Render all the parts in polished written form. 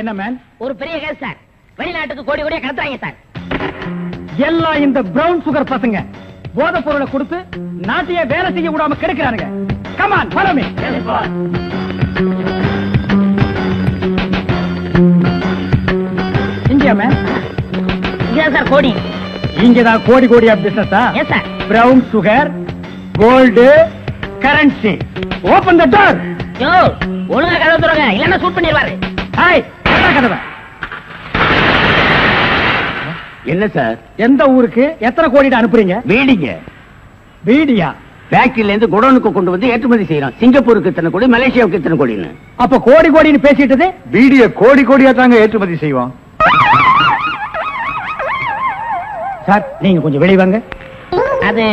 என்ன மேன்? ஒரு பெரிய கேஸ் சார். வெளிநாட்டுக்கு கோடி கோடியா கடத்துறாங்க சார். எல்லாம் இந்த பிரவுன் சுகர் பசங்க போதை பொருளை கொடுத்து நாட்டையே வேலை செய்ய விடாம கெடுக்கிறானுங்க. Come on, follow me. இங்க மேன், இங்க சார் கோடி. இங்கதான் கோடி கோடியா business. Yes sir. Brown sugar, gold, currency. Open the door. Yo, ஒழுங்கா கதவு திறங்க, இல்லன்னா ஷூட் பண்ணிடுவாரு. ஹாய், கதவை. என்ன சார்? எந்த ஊருக்கு எத்தனை கோடி அனுப்புறீங்க? வீடிங்க. வீடியா? ஃபேக்டரியில இருந்து குடோனுக்கு கொண்டு வந்து ஏற்றுமதி செய்யறோம். சிங்கப்பூருக்கு இத்தனை கோடி, மலேசியாவுக்கு இத்தனை கோடின்னு. அப்ப கோடி கோடின்னு பேசிட்டது? வீடிய கோடி கோடியா தாங்க ஏற்றுமதி செய்வோம். சார், நீங்க கொஞ்சம் வெளிய வாங்க. அது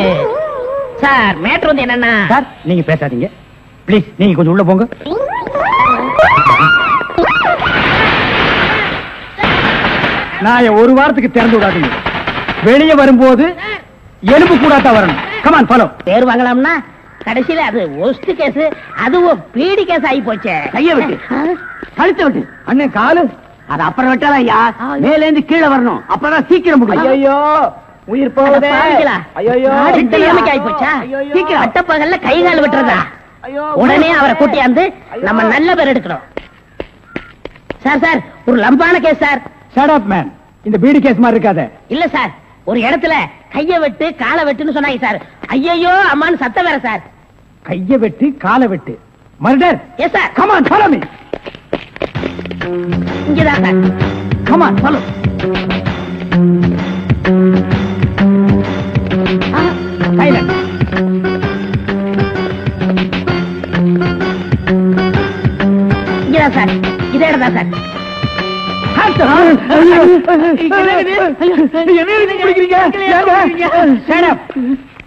சார், மேட்டர் வந்து என்னன்னா சார், நீங்க பேசாதீங்க ப்ளீஸ். நீங்க கொஞ்சம் உள்ள போங்க. நான் ஒரு வாரத்துக்கு திறந்து விடாதீங்க. வெளியே வரும்போது எலும்பு கூடாதான் வரணும். Come on, follow. பேர் வாங்கலாம்னா கடைசியில அது ஒஸ்ட் கேஸ், அதுவும் பீடி கேஸ் ஆகி போச்சே. கைய விட்டு, கழுத்த விட்டு. அண்ணன் காலு அது அப்புறம் விட்டாலும் ஐயா, மேல இருந்து கீழே வரணும். அப்பதான் சீக்கிரம் முடியும். ஐயோ, உயிர் போகுதே. ஐயோ, இந்த நிலைமைக்கு ஆகி போச்சா? சீக்கிரம் அட்டப்பகல்ல கை கால் விட்டுறதா? உடனே அவரை கூட்டியாந்து நம்ம நல்ல பேர் எடுக்கணும். சார் சார், ஒரு லம்பான case sir. Shut up man. இந்த பீடி கேஸ் மாதிரி இருக்காத. இல்ல சார், ஒரு இடத்துல கைய வெட்டு காலை வெட்டுன்னு சொன்னாங்க சார். ஐயோ அம்மான்னு சத்தம் வேற சார். கைய வெட்டு காலை வெட்டு, murder. Yes sir. Come on, follow me. இங்கதான் சார். Come on, follow. சைலண்ட். இங்கதான் சார். இதே இடம் தான் சார்.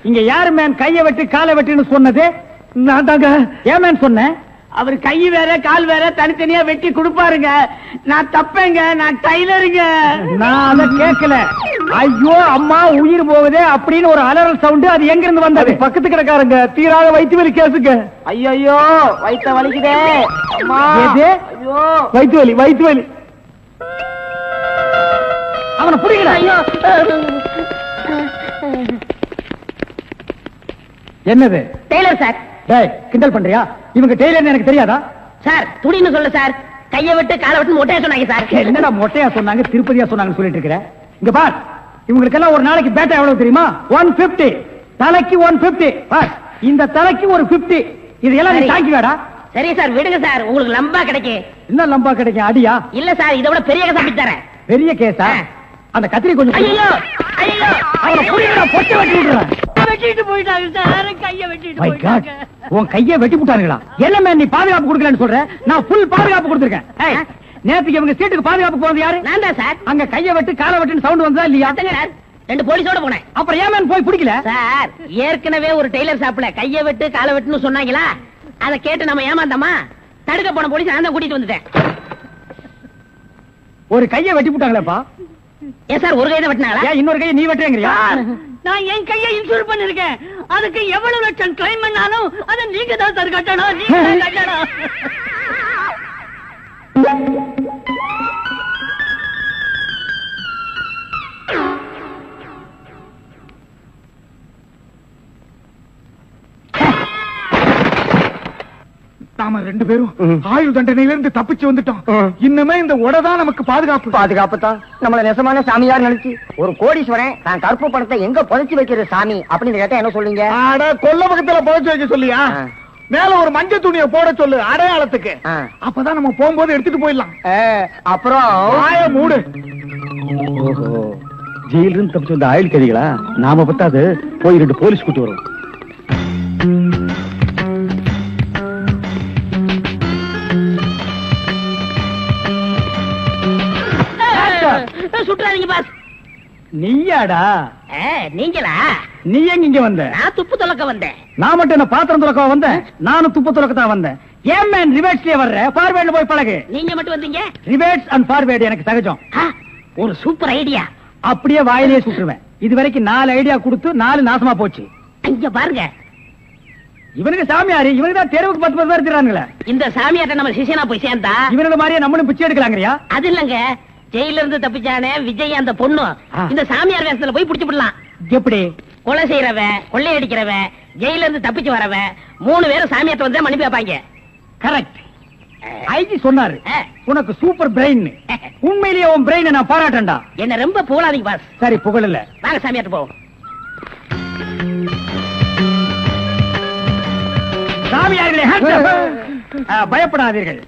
இங்க யாரு மேன் கைய வெட்டு காலை வெட்டுன்னு சொன்னது? நான் தாங்க. ஏன் மேன் சொன்னேன்? அவர் கை வேற கால் வேற தனித்தனியா வெட்டி கொடுப்பாருங்க. நான் தப்பேங்க, நான் டைலருங்க. நான் அதை கேட்கல. ஐயோ அம்மா உயிர் போகுதே அப்படின்னு ஒரு அலறல் சவுண்ட். அது எங்க இருந்து வந்தது? பக்கத்து கிடக்காரங்க தீராத வயிற்று வலி கேசுங்க. ஐயோ, வயித்த வலிக்குதே. ஐயோ, வயிற்று வலி, வயிற்று வலி. அவனை புடிக்கல. ஐயோ, என்னது? Tailor sir. டேய், கிண்டல் பண்றியா? இவங்க டெய்லர்னு எனக்கு தெரியாதா? சார், துணின்னு சொல்ல சார். கைய விட்டு காலை விட்டு மொட்டையா சொன்னாங்க சார். என்னடா மொட்டையா சொன்னாங்க, திருப்பதியா சொன்னாங்கன்னு சொல்லிட்டு இருக்கிற? இங்க பார், இவங்களுக்கெல்லாம் ஒரு நாளைக்கு பேட்டா எவ்வளவு தெரியுமா? 150. தலைக்கு 150. பார், இந்த தலைக்கு ஒரு 50. இதெல்லாம் நீ தாங்கி வேடா. சரி சார், விடுங்க சார், உங்களுக்கு லம்பா கிடைக்கும். என்ன லம்பா கிடைக்கும்? அடியா? இல்ல சார், இதை விட பெரிய கேஸ் அப்படி தரேன். பெரிய கேஸா? அந்த கத்திரி கொஞ்சம். ஐயோ ஐயோ, அவனை புடிங்கடா, பொட்டை வெட்டி விடுறேன். வெட்டிட்டு போயிட்டாங்க சார். கைய வெட்டிட்டு My God, உன் கையை வெட்டி விட்டானுங்களா? என்ன மேன் நீ பாதுகாப்பு கொடுக்கலன்னு சொல்ற? நான் ஃபுல் பாதுகாப்பு கொடுத்திருக்கேன். நேத்துக்கு இவங்க சீட்டுக்கு பாதுகாப்பு போறது யாரு? நான் தான் சார். அங்க கைய வெட்டு காலை வெட்டுன்னு சவுண்ட் வந்ததா இல்லையா? சார், 2 போலீஸோட போனேன். அப்புறம் ஏன் மேன் போய் பிடிக்கல? சார், ஏற்கனவே ஒரு டெய்லர் ஷாப்ல கைய வெட்டு காலை வெட்டுன்னு சொன்னாங்களா? அதை கேட்டு நம்ம ஏமாந்தோமா? தடுக்க போன போலீஸ் நான் தான் கூட்டிட்டு வந்துட்டேன். ஒரு கையை வெட்டி விட்டாங்களேப்பா. ஏன் சார், ஒரு கையை வெட்டினாங்களா? ஏன் இன்னொரு கையை நீ வெட்டுறேங்கறியா? நான் என் கையை இன்சூர் பண்ணிருக்கேன். அதுக்கு எவ்வளவு லட்சம் கிளைம் பண்ணாலும் அதை நீங்க தான் சார் கட்டணும். நீங்க தான் கட்டணும். நாம 2 பேரும் ஆயுள் தண்டனையிலிருந்து தப்பிச்சு வந்துட்டோம். இன்னுமே இந்த உடதான் நமக்கு பாதுகாப்பு. பாதுகாப்பு தான். நம்மள நெசமான சாமியார் நினைச்சு ஒரு கோடீஸ்வரன் தான் கருப்பு பணத்தை எங்க புதைச்சு வைக்கிற சாமி அப்படின்னு கேட்டா என்ன சொல்லுங்க? ஆட கொல்ல பக்கத்துல புதைச்சு வைக்க சொல்லியா? மேல ஒரு மஞ்சள் துணியை போட சொல்லு அடையாளத்துக்கு. அப்பதான் நம்ம போகும்போது எடுத்துட்டு போயிடலாம். அப்புறம் ஆய மூடு. ஓஹோ, ஜெயில இருந்து தப்பிச்சு வந்த ஆயுள் கைதிகளா? நாம பத்தாது போய் 2 போலீஸ் கூட்டி வரும். சுற்றாதீங்க பாஸ். நீயாடா? நீங்களா? நீ எங்க இங்க வந்த? நான் துப்பு துலக்க வந்தேன். நான் மட்டும் என்ன பாத்திரம் துலக்க வந்தேன்? நானும் துப்பு துலக்கத்தான் வந்தேன். ஏன் மேன் ரிவர்ஸ்லயே வர்ற? ஃபார்வேர்ட்ல போய் பழகு. நீங்க மட்டும் வந்தீங்க? ரிவர்ஸ் அண்ட் ஃபார்வேர்ட் எனக்கு சகஜம். ஒரு சூப்பர் ஐடியா. அப்படியே வாயிலே சுற்றுவேன். இது வரைக்கும் 4 ஐடியா கொடுத்து 4 நாசமா போச்சு. இங்க பாருங்க. இவனுக்கு சாமியாரு, இவனுக்கு தான் தெருவுக்கு 10 பேர் தரானுங்களே. இந்த சாமியார்ட்ட நம்ம சிஷியனா போய் சேர்ந்தா இவனுக்கு மாதிரியே நம்மளும் பிச்சை எடுக்கலாங்கறியா? அது இல்லங்க, ஜெயில இருந்து தப்பிச்சானே விஜய் அந்த பொண்ணு இந்த சாமியார் வேஷத்துல போய் புடிச்சு விடலாம். எப்படி? கொலை செய்யறவன், கொள்ளையடிக்கிறவன், ஜெயில இருந்து தப்பிச்சு வரவன் 3 பேரும் சாமியார்ட்ட வந்து மன்னிப்பு கேட்பாங்க. கரெக்ட். ஐஜி சொன்னாரு உனக்கு சூப்பர் பிரெயின். உண்மையிலேயே உன் பிரெயினை நான் பாராட்டேன்டா. என்ன ரொம்ப புகழாதீங்க பாஸ். சரி புகழல, வாங்க சாமியார்ட்ட போவோம். சாமியார்களே பயப்படாதீர்கள்.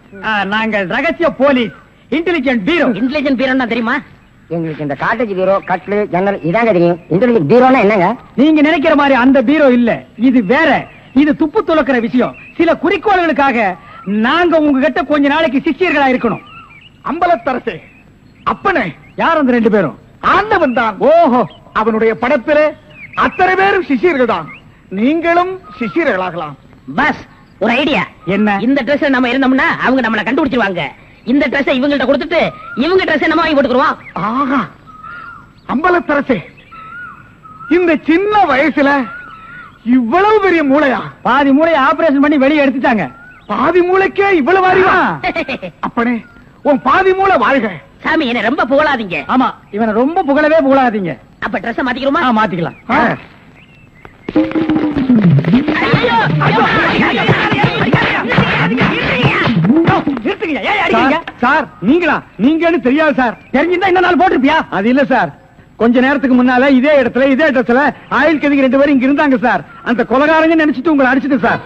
நாங்கள் ரகசிய போலீஸ், இன்டெலிஜென்ட் பீரோ. இன்டெலிஜென்ட் பீரோன்னா தெரியுமா? எங்களுக்கு இந்த காட்டேஜ் பீரோ, கட்லு, ஜன்னல் இதாங்க தெரியும். இன்டெலிஜென்ட் பீரோனா என்னங்க? நீங்க நினைக்கிற மாதிரி அந்த பீரோ இல்ல, இது வேற. இது துப்பு துளக்கிற விஷயம். சில குறிக்கோள்களுக்காக நாங்க உங்ககிட்ட கொஞ்ச நாளைக்கு சிஷ்யர்களா இருக்கணும். அம்பலத்தரசே, அப்பனே, யார் அந்த 2 பேரும்? ஆண்டவன் தான். ஓஹோ, அவனுடைய படத்திலே அத்தனை பேரும் சிஷியர்கள் தான். நீங்களும் சிஷியர்களாகலாம். பாஸ், ஒரு ஐடியா. என்ன? இந்த ட்ரெஸ் நம்ம இருந்தோம்னா அவங்க நம்மள கண்டுபிடிச்சிருவாங்க. இந்த ட்ரெஸ் இவங்கள்ட்ட கொடுத்துட்டு இவங்க ட்ரெஸ் நம்ம வாங்கி போட்டுக்குறோம். ஆஹா, அம்பலத்தரசே, இந்த சின்ன வயசுல இவ்வளவு பெரிய மூளையா? பாதி மூளையை ஆபரேஷன் பண்ணி வெளியே எடுத்துட்டாங்க. பாதி மூளைக்கே இவ்வளவு அறிவா? அப்பனே, உன் பாதி மூளை வாழ்க. சாமி, என்ன ரொம்ப புகழாதீங்க. ஆமா, இவனை ரொம்ப புகழவே புகழாதீங்க. அப்ப ட்ரெஸ் மாத்திக்கிறோமா? மாத்திக்கலாம். சார், நீங்களா? நீங்கன்னு தெரியாது சார். தெரிஞ்சிருந்தா இந்த நாள் போட்டிருப்பியா? அது இல்ல சார், கொஞ்ச நேரத்துக்கு முன்னால இதே இடத்துல இதே இடத்துல ஆயில் கதிக்கு 2 பேரும் இங்க இருந்தாங்க சார். அந்த கொலைகாரங்க நினைச்சிட்டு உங்களை அடிச்சிட்டு சார்.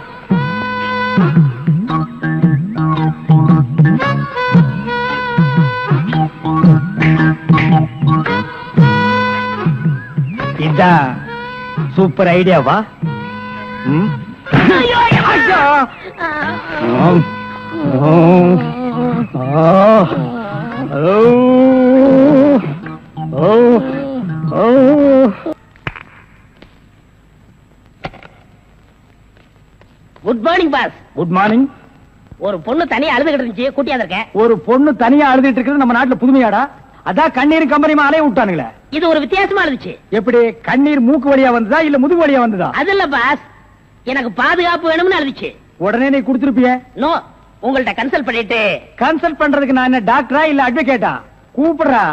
இதான் சூப்பர் ஐடியாவா? Good morning boss. Good morning. ஒரு பொண்ணு தனியா அழுதுகிட்டு இருந்துச்சு, கூட்டியா இருக்கேன். ஒரு பொண்ணு தனியா அழுதுட்டு இருக்கிறது நம்ம நாட்டுல புதுமையாடா? அதான் கண்ணீர் கம்பெனிமா அலைய விட்டானுங்களே. இது ஒரு வித்தியாசமா இருந்துச்சு. எப்படி? கண்ணீர் மூக்கு வழியா வந்ததா இல்ல முதுகு வழியா வந்ததா? அது இல்ல பாஸ், எனக்கு பாதுகாப்பு வேணும்னு அழுதுச்சு. உடனே நீ கொடுத்துருப்பிய? நோ, உங்கள்ட்ட கன்சல்ட் பண்ணிட்டு. கன்சல்ட் பண்றதுக்கு நான் என்ன டாக்டரா இல்ல அட்வொகேட்டா? கூப்பிடுறா.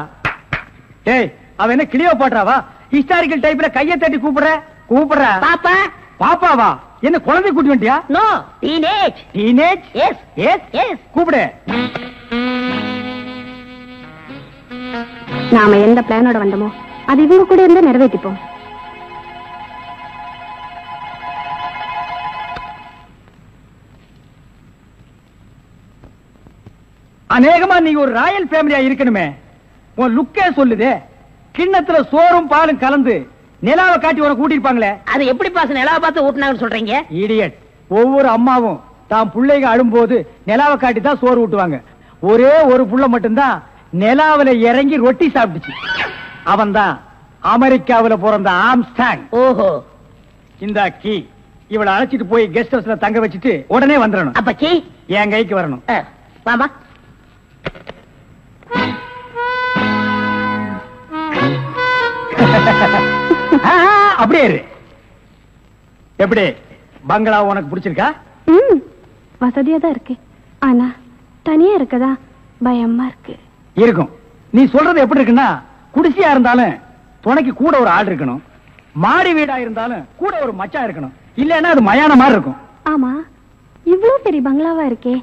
ஏய், அவ என்ன கிளியோபாட்ராவா? ஹிஸ்டாரிக்கல் டைப்ல கையை தட்டி கூப்பிடுற? கூப்பிடுறா. பாப்பா. பாப்பாவா? என்ன குழந்தை கூட்டி வந்துட்டியா? No, teenage. Teenage? Yes yes yes. கூப்பிடு. நாம எந்த பிளானோட வந்தோமோ அது இவங்க கூட இருந்து நிறைவேற்றிப்போம். அநேகமா நீ ஒரு ராயல் ஃபேமிலியா இருக்கணுமே. உன் லுக்கே சொல்லுதே. கிண்ணத்துல சோறும் பாலும் கலந்து நிலாவை காட்டி உனக்கு கூட்டிருப்பாங்களே. அது எப்படி பாஸ் நிலாவை பார்த்து ஊட்டினாங்கன்னு சொல்றீங்க? இடியட். ஒவ்வொரு அம்மாவும் தான் பிள்ளைங்க அழும்போது நிலாவை காட்டி தான் சோறு ஊட்டுவாங்க. ஒரே ஒரு புள்ள மட்டும்தான் நிலாவில இறங்கி ரொட்டி சாப்பிட்டுச்சு. அவன் தான் அமெரிக்காவில பிறந்த ஆம்ஸ்டாங். ஓஹோ. இந்த கீ இவளை அழைச்சிட்டு போய் கெஸ்ட் ஹவுஸ்ல தங்க வச்சுட்டு உடனே வந்துடணும். அப்ப கீ என் கைக்கு வரணும். வாமா. அப்படியே இரு. எப்படி பங்களா உனக்கு பிடிச்சிருக்கா? வசதியா தான் இருக்கு, ஆனா தனியா இருக்கதா பயமா இருக்கு. இருக்கும். நீ சொல்றது எப்படி இருக்குன்னா, குடிசையா இருந்தாலும் துணைக்கு கூட ஒரு ஆள் இருக்கணும், மாடி வீடா இருந்தாலும் கூட ஒரு மச்சான் இருக்கணும். இல்லன்னா அது மயான மாதிரி இருக்கும். ஆமா, இவ்வளவு பெரிய பங்களாவா இருக்கே,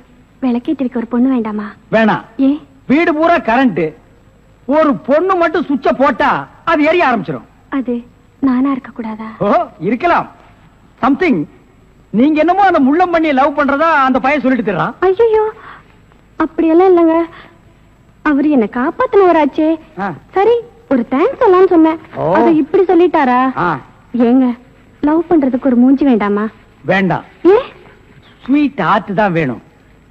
விளக்கேற்றிருக்க ஒரு பொண்ணு வேண்டாமா? வேணாம். ஏன்? வீடு பூரா கரண்ட், ஒரு பொண்ணு மட்டும் சுவிட்ச போட்டா அது எரிய ஆரம்பிச்சிடும். அது நானா இருக்க கூடாதா? ஓ, இருக்கலாம். சம்திங். நீங்க என்னமோ அந்த முள்ளம் பண்ணி லவ் பண்றதா அந்த பையன் சொல்லிட்டு தர்றான். ஐயோ, அப்படியெல்லாம் இல்லங்க. அவரு என்ன காப்பாத்தினவராச்சே. சரி, ஒரு தேங்க்ஸ் சொல்லலாம்னு சொன்னேன். அது இப்படி சொல்லிட்டாரா? ஏங்க, லவ் பண்றதுக்கு ஒரு மூஞ்சி வேண்டாமா? வேண்டாம். ஏ, ஸ்வீட் ஹார்ட் தான் வேணும்.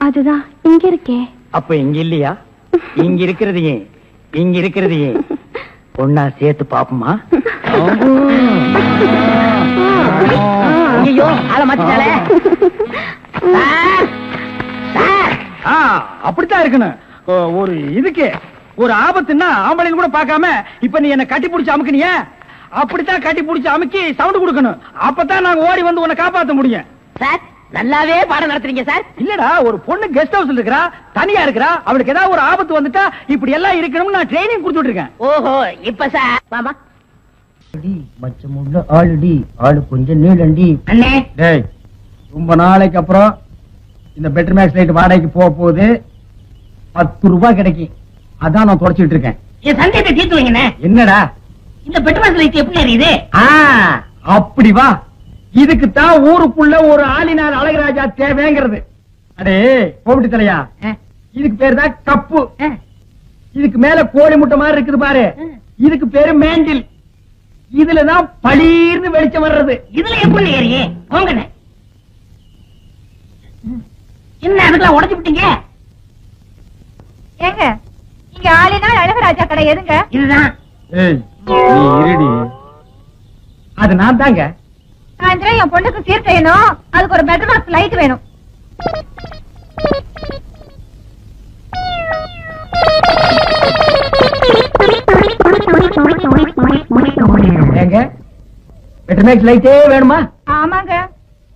அதுதான் இங்க இருக்கே. அப்ப இங்க இல்லையா? இங்க இருக்கிறதையே இங்க இருக்கிறதையே ஒன்னா சேர்த்து பாப்போமா? ஐயோ, ஆள மாத்திட்டாளே. அப்படித்தான் இருக்கணும். ஒரு இதுக்கு ஒரு ஆபத்துன்னா ஆம்பளைன்னு கூட பார்க்காம இப்ப நீ என்ன கட்டி பிடிச்சு அமுக்கினிய, அப்படித்தான் கட்டி பிடிச்சு அமுக்கி சவுண்ட் கொடுக்கணும். அப்பதான் நாங்க ஓடி வந்து உன்னை காப்பாத்த முடியும். சார் நல்லாவே பாடம் நடத்துறீங்க சார். இல்லடா, ஒரு பொண்ணு கெஸ்ட் ஹவுஸ்ல இருக்கா, தனியா இருக்கா, அவளுக்கு ஏதாவது ஒரு ஆபத்து வந்துட்டா இப்படி எல்லாம் இருக்கணும்னு நான் ட்ரைனிங் கொடுத்துட்டு இருக்கேன். ஓஹோ, இப்ப சார் மாமா மச்சமுள்ள ஆளுடி, ஆளு கொஞ்சம் நீளண்டி. அண்ணே, டேய், ரொம்ப நாளைக்கு அப்புறம் இந்த பெட்டர் மேக்ஸ் லைட் வாடகைக்கு போக போகுது. 10 ரூபாய் கிடைக்கும். அதான் நான் தொடச்சிட்டு இருக்கேன். என் சந்தேகத்தை தீர்த்து வைங்கண்ணே. என்னடா இந்த பெட்ரோல் லைட் எப்படி எரியுது? அப்படி வா. இதுக்குத்தான் ஊருக்குள்ள ஒரு ஆளினார் அழகராஜா தேவைங்கிறது. அடே கோவிட்டு தலையா, இதுக்கு பேரு தான் கப்பு. இதுக்கு மேல கோழி முட்டை மாதிரி இருக்குது பாரு, இதுக்கு பேரு மேண்டில். இதுலதான் பளீர்னு வெளிச்சம் வர்றது. இதுல எப்படி ஏறியே போங்கண்ணே. என்ன அதுக்கெல்லாம் உடைச்சு விட்டீங்க? ஏங்க, இங்க ஆளினால் அழகராஜா கடை எதுங்க? இதுதான். நீ இருடி. அது நான் தாங்க. சாயந்தரம் என் பொண்ணுக்கு சீர் செய்யணும், அதுக்கு ஒரு பெட்டர் பாக்ஸ் லைட் வேணும். ஏங்க, பெட்டர் மேக்ஸ் லைட்டே வேணுமா? ஆமாங்க.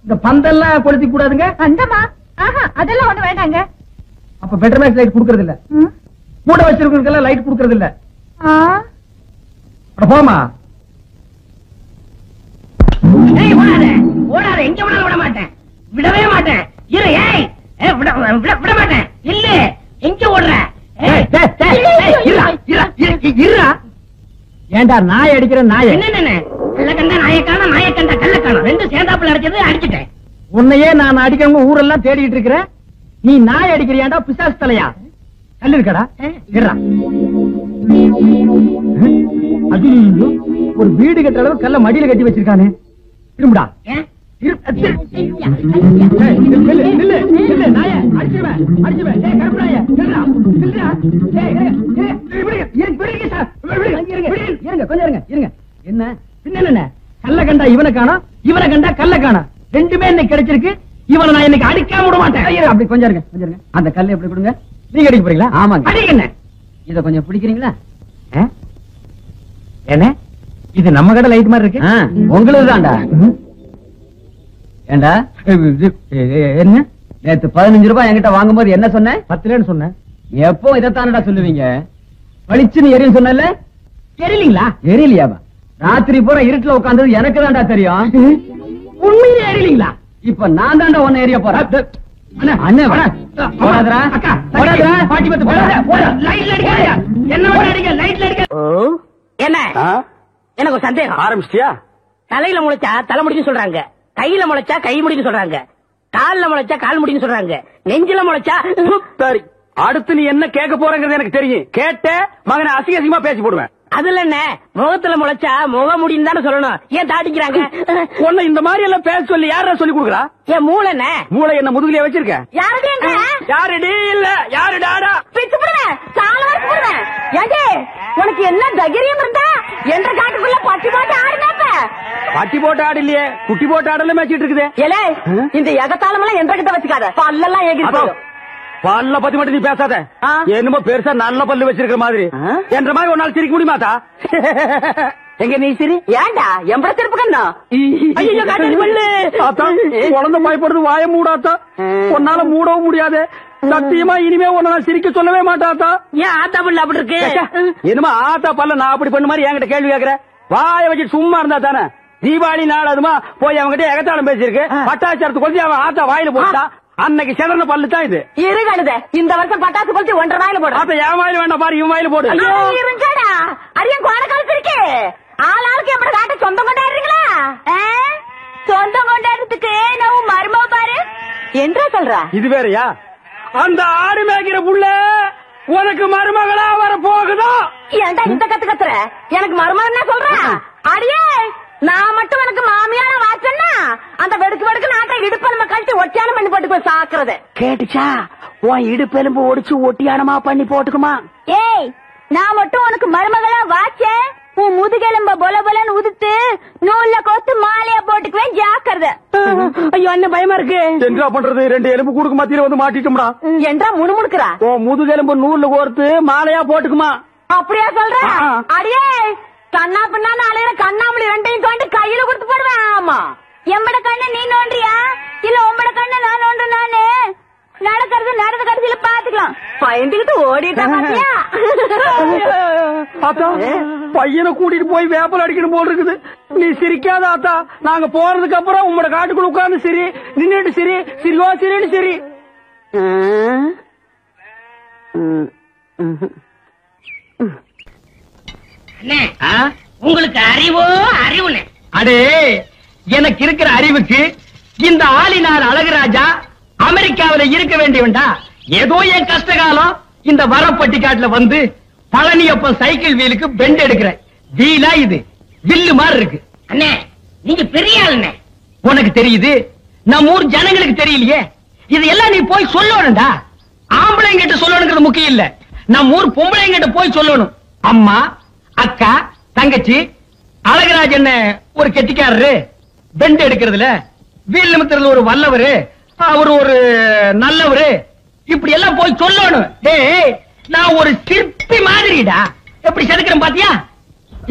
இந்த பந்தெல்லாம் கொளுத்தி கூடாதுங்க. அந்தமா அதெல்லாம் ஒண்ணு வேண்டாங்க. அப்ப பெட்டர் மேக்ஸ் லைட் குடுக்கறது இல்ல. கூட வச்சிருக்கிறதுக்கெல்லாம் லைட் குடுக்கறது இல்ல. போமா. ஓடாத, எங்க விட விட மாட்டேன், விடவே மாட்டேன். இரு, விட மாட்டேன். இல்ல, எங்க ஓடுற? ஏண்டா நாய் அடிக்கிற நாய? என்ன கல்லக்கண்டா நாயக்கான, நாயக்கண்டா கல்லக்கான, ரெண்டு சேர்ந்தாப்புல அடிச்சது அடிச்சுட்டேன். உன்னையே நான் அடிக்கிறவங்க ஊரெல்லாம் தேடிட்டு இருக்கிறேன். நீ நாய் அடிக்கிறியாண்டா பிசாசு தலையா? கல்லு இருக்கடா, ஒரு வீடு கட்டுற அளவு கல்ல மடியில கட்டி வச்சிருக்கானே. திரும்புடா. என்ன கல்ல கண்டா இவனை காணோம், இவனை கண்டா கல்ல காணோம். ரெண்டுமே இன்னைக்கு கிடைச்சிருக்கு. இவனை நான் இன்னைக்கு அடிக்காம விட மாட்டேன். அப்படி கொஞ்சம் இருங்க, கொஞ்சம் இருங்க. அந்த கல்லை எப்படி கொடுங்க. நீங்க அடிக்க போறீங்களா? ஆமாங்க. அடிக்கண்ண. இத கொஞ்சம் பிடிக்கிறீங்களா? என்ன இது நம்ம கடை லைட் மாதிரி இருக்கு? உங்களுக்கு தான்டா. ஏண்டா என்ன நேத்து 15 ரூபாய் என்கிட்ட வாங்கும்போது என்ன சொன்ன? 10 சொன்னேன். எப்போ இதைத்தானடா சொல்லுவீங்க? பளிச்சுன்னு எரியும் சொன்னல, எரியலீங்களா? எரியலையாவா? ராத்திரி பூரா இருட்டுல உட்கார்ந்தது எனக்கு தான்டா தெரியும். உண்மையிலே எரியலீங்களா? இப்ப நான் தாண்டா ஒன்னு எரிய போறேன். என்ன எனக்கு ஒரு சந்தேகம். ஆரம்பிச்சிட்டியா? தலையில முளைச்சா தலை முடின்னு சொல்றாங்க, கையில முளைச்சா கை முடின்னு சொல்றாங்க, கால்ல முளைச்சா கால் முடின்னு சொல்றாங்க, நெஞ்சில முளைச்சா. சரி, அடுத்து நீ என்ன கேட்க போறங்கிறது எனக்கு தெரியும். கேட்ட மகனை அசிங்க அசிங்கமா பேசி போடுவேன். அதுல என்ன, முகத்துல முளைச்சா முக முடின்னு தானே சொல்லணும். ஏன் தாட்டிக்கிறாங்க? உன்னை இந்த மாதிரி எல்லாம் பேச சொல்லி யாரா சொல்லி கொடுக்குறா? என் மூளை என்ன? மூளை என்ன முதுகுலயே வச்சிருக்க? யாருடி இல்ல யாரு டாடா பிச்சு போடுவேன், சால வரைக்கும் போடுவேன். ஏண்டே, உனக்கு என்ன தைரியம் இருந்தா என்ற காட்டுக்குள்ள பட்டி போட்டு ஆடுனாப்ப? பட்டி போட்டு ஆடு இல்லையே, குட்டி போட்டு ஆடல மேய்ச்சிட்டு இருக்குது. ஏலே, இந்த எகத்தாளம் எல்லாம் என்ற கிட்ட வச்சுக்காத, பல்லெல்லாம் ஏகி போடும். பல்ல பத்தி மட்டும் நீ பேசாத. என்னமோ பெருசா நல்ல பல்லு வச்சிருக்கிற மாதிரி. என்ற மாதிரி ஒரு நாள் சிரிக்க முடியுமாத்தா? எங்க நீ சிரி. ஏண்டா எம்பட திருப்பு கண்ணா? குழந்தை பயப்படுறது வாய மூடாத்தா. உன்னால மூடவும் முடியாது. சத்தியமா இனிமே உன்ன நான் சிரிக்க சொல்லவே மாட்டாத்தா. ஏன் ஆத்தா பல்ல அப்படி இருக்கு? என்னமா ஆத்தா பல்ல நான் அப்படி பண்ண மாதிரி என்கிட்ட கேள்வி கேக்குற? வாய வச்சு சும்மா இருந்தா தானே. தீபாவளி நாள் அதுமா போய் அவங்ககிட்ட எகத்தாளம் பேசிருக்கு. பட்டாச்சாரத்து கொண்டு அவன் ஆத்தா வாயில போட்டா அன்னைக்கு செதற பல்லு தான் இது. இருகழுத, இந்த வருஷம் பட்டாசு கொளுத்தி 1.5 வாயில போடு. அப்ப என் வாயில வேண்டாம் பாரு, இவன் வாயில போடு. இருங்கடா, அரியன் கோட கழுத்திருக்கு. ஆளாளுக்கு எப்படி காட்ட சொந்தம் கொண்டாடுறீங்களா? சொந்தம் கொண்டாடுறதுக்கு நான் மருமவ பாரு என்றா சொல்றா. இது வேறயா? அந்த ஆடு மேய்க்கிற புள்ள உனக்கு மருமகளா வர போகுதோ? ஏன்டா இந்த கத்துற? எனக்கு மருமகன் என்ன சொல்ற? அடியே, நான் மட்டும் எனக்கு மாமியார வாச்சன்னா அந்த வெடுக்கு வெடுக்கு நாட்டை இடுப்பெலும்ப கழட்டி ஒட்டியானம் பண்ணி போட்டு போய் சாக்குறது கேட்டுச்சா? உன் இடுப்பெலும்பு ஒடிச்சு ஒட்டியானமா பண்ணி போட்டுக்குமா? ஏய், நான் மட்டும் உனக்கு மருமகளா வாச்சேன், உன் முதுகெலும்ப பொல பொலன்னு உதுத்து நூல்ல கோத்து மாலையா போட்டுக்குவேன், ஜாக்கிரதை. ஐயோ, என்ன பயமா இருக்கு. என்ன பண்றது? 2 எலும்பு கூடுக்கு மத்தியில வந்து மாட்டிட்டோம்டா. என்றா முணுமுணுக்குறா? ஓ முதுகெலும்பு நூல்ல கோர்த்து மாலையா போட்டுக்குமா? அப்படியா சொல்ற? அடியே, கண்ணா பின்னான்னு அலையிற கண்ணாமூலி 2ஐயும் தோண்டி கையில கொடுத்து போடுவேன். ஆமா, எம்மட கண்ணை நீ நோண்டியா இல்ல உம்மட கண்ணை நான் நோண்டு நானு நடக்கிறது நடந்த கடைசியில பாத்துக்கலாம் பயந்துகிட்டு ஓடிட்டா பாத்தியா ஆத்தா பையனை கூட்டிட்டு போய் வேப்பல் அடிக்கணும் போல் இருக்குது. நீ சிரிக்காத ஆத்தா. நாங்க போறதுக்கு அப்புறம் உங்களோட காட்டுக்குள்ள உட்கார்ந்து சரி நின்னுட்டு சரி சிரிவா சரின்னு சரி. உங்களுக்கு அறிவோ அறிவுன்னு அடே எனக்கு இருக்கிற அறிவுக்கு இந்த ஆளினார் அழகுராஜா அமெரிக்காவில இருக்க வேண்டியவன்டா. ஏதோ என் கஷ்ட காலம் இந்த வரப்பட்டி காட்டுல வந்து பழனியப்பன் சைக்கிள் வீலுக்கு பெண்ட் எடுக்கிறேன். வீலா இது வில்லு மாதிரி இருக்கு. அண்ணே நீங்க பெரிய ஆளுண்ணே. உனக்கு தெரியுது, நம்ம ஊர் ஜனங்களுக்கு தெரியலையே. இது எல்லாம் நீ போய் சொல்லணும்டா. ஆம்பளைங்கிட்ட சொல்லணுங்கிறது முக்கியம் இல்ல, நம்ம ஊர் பொம்பளைங்கிட்ட போய் சொல்லணும். அம்மா, அக்கா, தங்கச்சி, அழகராஜ் என்ன ஒரு கெட்டிக்காரரு, பெண்ட் எடுக்கிறதுல வீல் நிமித்தத்துல ஒரு வல்லவரு, அவரு ஒரு நல்லவரு, இப்படி எல்லாம் போய் சொல்லணும். டேய் நான் ஒரு சிற்பி மாதிரிடா. எப்படி செதுக்கிறேன் பாத்தியா?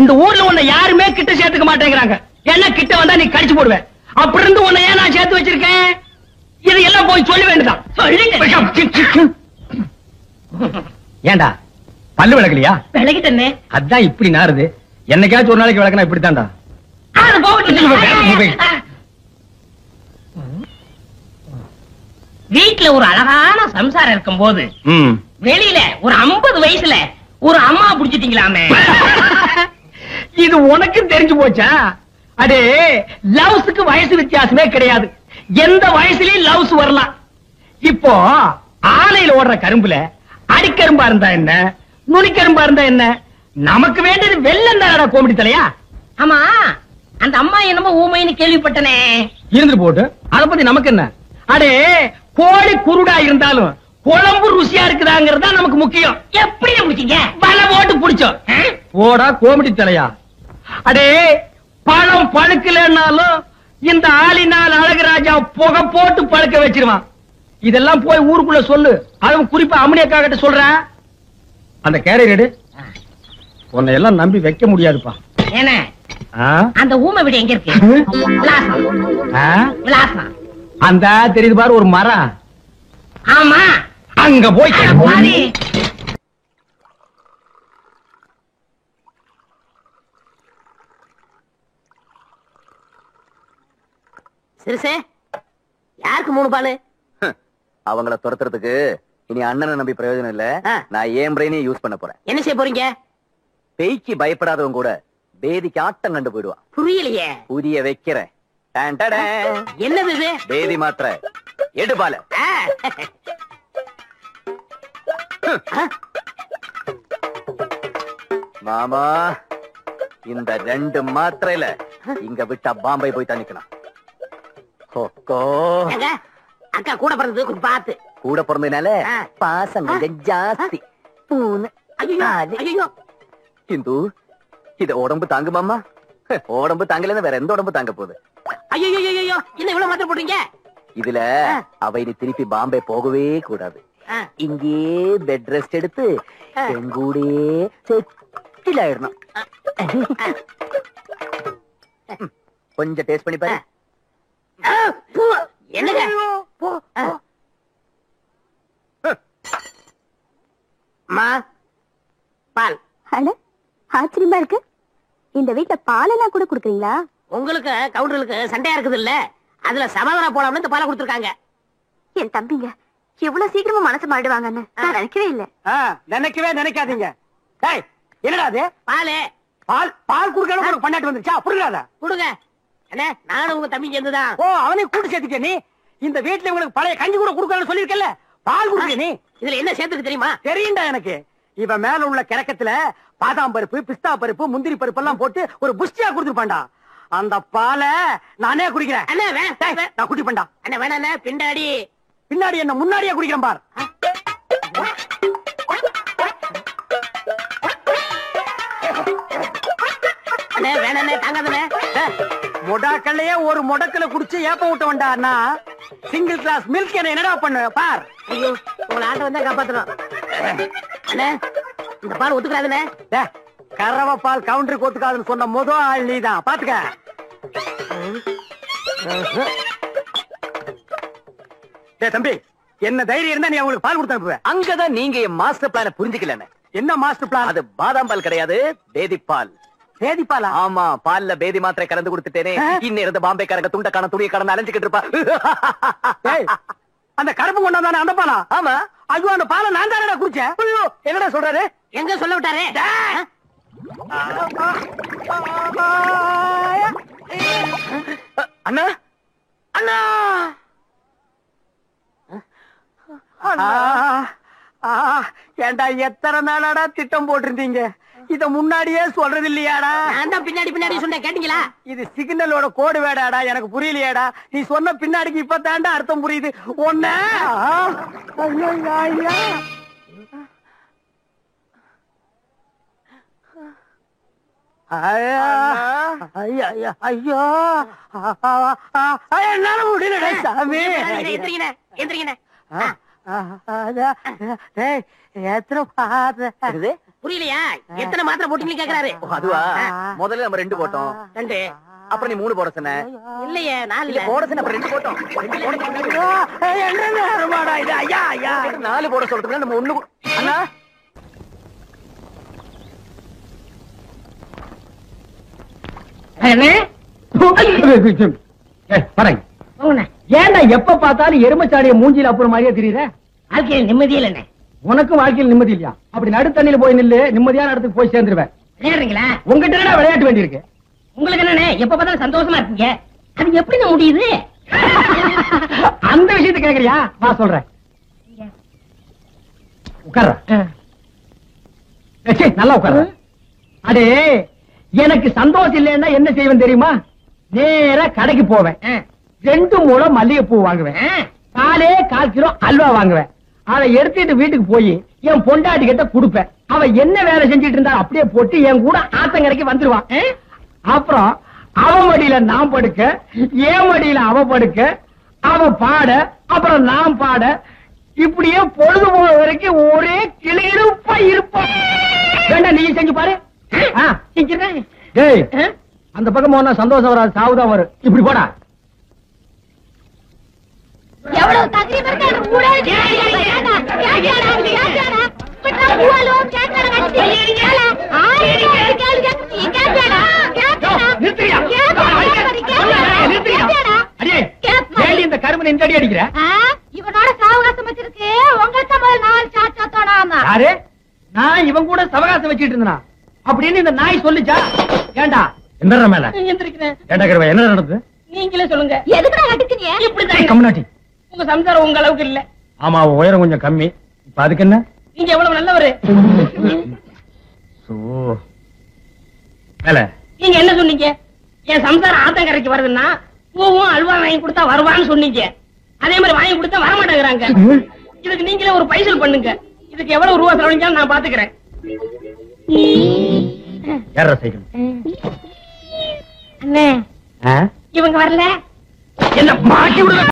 இந்த ஊர்ல உன்னை யாருமே கிட்ட சேர்த்துக்க மாட்டேங்கிறாங்க. என்ன கிட்ட வந்தா நீ கடிச்சு போடுவேன். அப்படி இருந்து உன்னை ஏன் நான் சேர்த்து வச்சிருக்கேன்? இது எல்லாம் போய் சொல்ல வேண்டியதான். ஏண்டா பல்லு விளக்கலையா? விளக்கிட்டே. அதான் இப்படி நாருது. என்னைக்காச்சும் ஒரு நாளைக்கு விளக்கனா இப்படித்தான்டா. வீட்டுல ஒரு அழகான சம்சாரம் இருக்கும் போது வெளியில ஒரு 50 வயசுல ஒரு அம்மா புடிச்சிட்டீங்களாமே. இது உனக்கு தெரிஞ்சு போச்சா? அடே லவ்ஸுக்கு வயசு வித்தியாசமே கிடையாது. எந்த வயசுலயும் லவ்ஸ் வரலாம். இப்போ ஆலையில ஓடுற கரும்புல அடிக்கரும்பா இருந்தா என்ன, நுனிக்கரும்பா இருந்தா என்ன? நமக்கு வேண்டியது வெள்ளம் தானடா கோமிடி தலையா. ஆமா அந்த அம்மா என்னமோ ஊமைன்னு கேள்விப்பட்டனே. இருந்துட்டு போட்டு அத பத்தி நமக்கு என்ன? அடே கோழி குருடா இருந்தாலும் குழம்பு ருசியா இருக்குதாங்கிறதா நமக்கு முக்கியம். எப்படி பிடிச்சீங்க? வலை போட்டு பிடிச்சோம். போடா கோமிடி தலையா. அடே பழம் பழுக்கலன்னாலும் இந்த ஆளினால் அழகுராஜா புகை போட்டு பழுக்க வச்சிருவான். இதெல்லாம் போய் ஊருக்குள்ள சொல்லு. அதுவும் குறிப்பா அம்மனியக்கா கிட்ட சொல்றேன். அந்த கேரியர் உன்னை எல்லாம் நம்பி வைக்க முடியாதுப்பா. என்ன அந்த ஊமை வீடு எங்க இருக்கு? விலாசம் அந்த தெரியுது பாரு ஒரு மரம். ஆமா அங்க போய் சிறுசே யாருக்கு 3 பாலு? அவங்கள துரத்துறதுக்கு இனி அண்ணனை நம்பி பிரயோஜனம் இல்ல. நான் ஏன் பிரெயினையும் யூஸ் பண்ண போறேன். என்ன செய்ய போறீங்க? பேய்க்கு பயப்படாதவங்க கூட பேதிக்கு ஆட்டம் கண்டு போயிடுவான். புரியலையே. புரிய வைக்கிறேன். என்னது இது? பேதி மாத்திர எடுபால. மாமா இந்த 2 மாத்திரையில இங்க விட்டா பாம்பே போய் தணிக்கலாம். அக்கா கூட பிறந்தது கொஞ்சம் பார்த்து. கூட பிறந்ததுனால பாசம் கொஞ்சம் ஜாஸ்தி. இந்து இத உடம்பு தாங்குமாமா? உடம்பு தாங்கல வேற எந்த உடம்பு தாங்க போகுது? ஐயோ என்ன இவ்வளவு மாத்திரை போடுறீங்க? இதுல அவை நீ திருப்பி பாம்பே போகவே கூடாது. இங்கே பெட் ரெஸ்ட் எடுத்து எங்கூடே செட்டில் ஆயிடணும். கொஞ்சம் டேஸ்ட் பண்ணி பாரு. என்னங்க பால் ஆச்சரியமா இருக்கு. இந்த வீட்டுல பாலெல்லாம் கூட குடுக்குறீங்களா? உங்களுக்கு கவுண்டர்களுக்கு சண்டையா இருக்குது இல்ல, அதுல சமாதானம் போலாம்னு இந்த பாலை கொடுத்துருக்காங்க. என் தம்பிங்க எவ்வளவு சீக்கிரமா மனசு மாறிடுவாங்கன்னு நான் நினைக்கவே இல்ல. நினைக்கவே நினைக்காதீங்க. என்னடா அது? பாலு பால் பால் குடுக்கணும் பண்ணாட்டு வந்துருச்சா? புரியாதா? கொடுங்க. என்ன நானும் உங்க தம்பி சேர்ந்துதான். ஓ அவனையும் கூட்டு சேர்த்துக்க. நீ இந்த வீட்டுல உங்களுக்கு பழைய கஞ்சி கூட குடுக்கணும்னு சொல்லிருக்கல, பால் குடுக்க. நீ இதுல என்ன சேர்த்துக்கு தெரியுமா? தெரியும்டா எனக்கு. இவன் மேல உள்ள கிறக்கத்துல பாதாம் பருப்பு, பிஸ்தா பருப்பு, முந்திரி பருப்பு எல்லாம் போட்டு ஒரு புஷ்டியா குடுத்துருப்பான்டா. அந்த பாலை நானே குடிக்கிறேன். அண்ணா நான் குடிப்பேன்டா. அண்ணா வேணா பின்னாடி பின்னாடி என்ன முன்னாடியே குடிக்கிறேன் பார். அண்ணா வேணா தாங்காதண்ணே. மொடாக்கல்லையே ஒரு முடக்கல குடிச்சு ஏப்ப விட்ட வேண்டாண்ணா. சிங்கிள் கிளாஸ் மில்க் என்ன என்னடா பண்ணு பார். ஐயோ உங்களை ஆட்ட வந்தா காப்பாத்துறோம். அண்ணா இந்த பால் ஒத்துக்கிறாதுண்ணே. கறவை பால் கவுண்டருக்கு ஒத்துக்காதுன்னு சொன்ன முதல் ஆள் நீதான். பாத்துக்க. டேய் தம்பி, என்ன தைரியம் இருந்தா நீ அவங்களுக்கு பால் கொடுத்து அனுப்புவ. அங்கதான் நீங்க என் மாஸ்டர் பிளான புரிஞ்சுக்கலன்னு. என்ன மாஸ்டர் பிளான்? அது பாதாம் பால் கிடையாது, பேதி பால். பேதி பாலா? ஆமா, பால்ல பேதி மாத்திரை கலந்து கொடுத்துட்டேனே. இன்னும் இருந்து பாம்பே காரங்க துண்டக்கான துணியை கடந்து அலைஞ்சுக்கிட்டு இருப்பா. டேய், அந்த கருப்பு கொண்டாந்தானே அந்த பாலா? ஆமா. ஐயோ, அந்த பாலை நான் தானடா குடிச்சேன். ஐயோ, என்னடா சொல்றாரு? எங்க சொல்ல விட்டாரு? அண்ணா அண்ணா, ஏண்டா எத்தனை நாளாடா திட்டம் போட்டிருந்தீங்க? இத முன்னாடியே சொல்றது இல்லையாடா? நான் தான் பின்னாடி பின்னாடி சொன்னேன், கேட்டீங்களா? இது சிக்னலோட கோடு வேடாடா, எனக்கு புரியலையாடா. நீ சொன்ன பின்னாடிக்கு இப்ப தாண்டா அர்த்தம் புரியுது. ஒண்ணு என்னால முடியலடா சாமி. எந்திரிங்கண்ணே, எந்திரிங்கண்ணே. எத்தனை புரியலையா? எத்தனை மாத்திரை போட்டீங்கன்னு கேக்குறாரு. அதுவா? முதல்ல நம்ம 2 போட்டோம். 2. அப்புறம் நீ 3 போட சொன்ன. இல்லையே, 4 இல்ல போட சொன்ன, அப்புறம் 2 போட்டோம். 4 போட சொல்றதுக்கு நம்ம 1. அண்ணா ஏன்டா எப்ப பார்த்தாலும் எருமச்சாடிய மூஞ்சில அப்புறம் மாதிரியே தெரியுற? வாழ்க்கையில் நிம்மதியே இல்லைண்ணே. உனக்கும் வாழ்க்கையில் நிம்மதி இல்லையா? அப்படி நடுத்தண்ணில போய் நில்லு, நிம்மதியான இடத்துக்கு போய் சேர்ந்துருவேன். விளையாடுறீங்களா? உங்ககிட்ட என்னடா விளையாட்டு வேண்டியிருக்கு? உங்களுக்கு என்னண்ணே எப்ப பார்த்தாலும் சந்தோஷமா இருக்கீங்க? அது எப்படிங்க முடியுது? அந்த விஷயத்தை கேக்குறியா? வா சொல்றேன். உட்கார்ற. நல்லா உட்கார்ற. அடே, எனக்கு சந்தோஷம் இல்லைன்னா என்ன செய்வேன் தெரியுமா? நேரா கடைக்கு போவேன். 2 முழம் மல்லிகைப்பூ வாங்குவேன். 4 கிலோ அல்வா வாங்குவேன். அதை எடுத்துட்டு வீட்டுக்கு போய் என் பொண்டாட்டி கிட்ட கொடுப்பேன். அவ என்ன வேலை செஞ்சிட்டு இருந்தா அப்படியே போட்டு என் கூட ஆத்தங்கரைக்கு வந்துருவான். அப்புறம் அவ மடியில நான் படுக்க, என் மடியில அவ படுக்க, அவ பாட, அப்புறம் நான் பாட, இப்படியே பொழுது போன வரைக்கும் ஒரே கிளியிருப்பா இருப்போம். வேண்டாம், நீ செஞ்சு பாரு. டேய், அந்த பக்கம் போனா சந்தோஷம் வராது, சாவுதான் வரும். இப்படி போடா. எவ்வளவு தகரீப் இருக்கு அந்த ஊரே கேட்டாடா பட்டா ஊலோம் கேட்டாடா கட்டி கேள ஆயிரம் கேளு கேட்டாடா நிறுத்தியா? நிறுத்தியா? அடே, ஏன் இந்த கருமனை இந்த அடி அடிக்கிற? இவனோட சாவகாசம் வச்சிருக்கு. உங்களுக்கு முதல்ல 4 சாட் சாத்தோடாமா. யாரு? நான் இவன் கூட சவகாசம் வச்சிட்டு இருந்தனா அப்படின்னு இந்த நாய் சொல்லுச்சா? ஏண்டா என்ன மேல எந்திரிக்கிறேன். ஏண்டா கருவா, என்ன நடந்தது? நீங்களே சொல்லுங்க. எதுக்குடா அடிக்கிறீங்க? இப்படிதான் கம்னாட்டி. உங்க சம்சாரம் உங்க அளவுக்கு இல்ல. ஆமா, உயரம் கொஞ்சம் கம்மி. இப்ப அதுக்கு என்ன? நீங்க எவ்வளவு நல்லவரு. நீங்க என்ன சொன்னீங்க? என் சம்சாரம் ஆத்தங்கரைக்கு வருதுன்னா பூவும் அல்வா வாங்கி கொடுத்தா வருவான்னு சொன்னீங்க. அதே மாதிரி வாங்கி கொடுத்தா வரமாட்டேங்கிறாங்க. இதுக்கு நீங்களே ஒரு பைசல் பண்ணுங்க. இதுக்கு எவ்வளவு ரூபா செலவழிஞ்சாலும் நான் பாத்துக்கிறேன். அண்ணே, இவங்க வரல. என்ன மாட்டி விடுற?